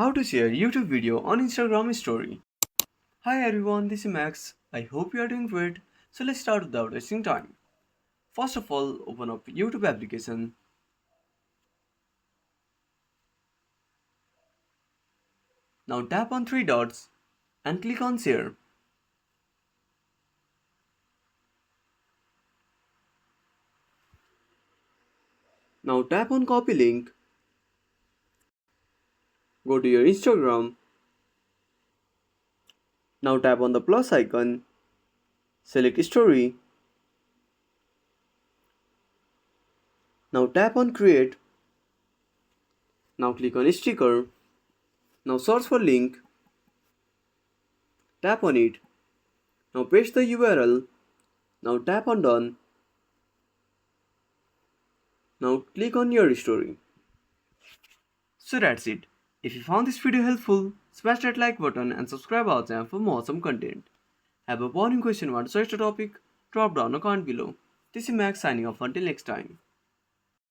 How to share YouTube video on Instagram story. Hi everyone, this is Max. I hope you are doing great. So let's start without wasting time. First of all, open up YouTube application. Now tap on three dots and click on share. Now tap on copy link. Go to your Instagram. Now tap on the plus icon. Select story. Now tap on create. Now click on sticker. Now search for link. Tap on it. Now paste the URL. Now tap on done. Now click on your story. So that's it. If you found this video helpful, smash that like button and subscribe our channel for more awesome content. Have a burning question or want to search the topic? Drop down a comment below. This is Max signing off until next time.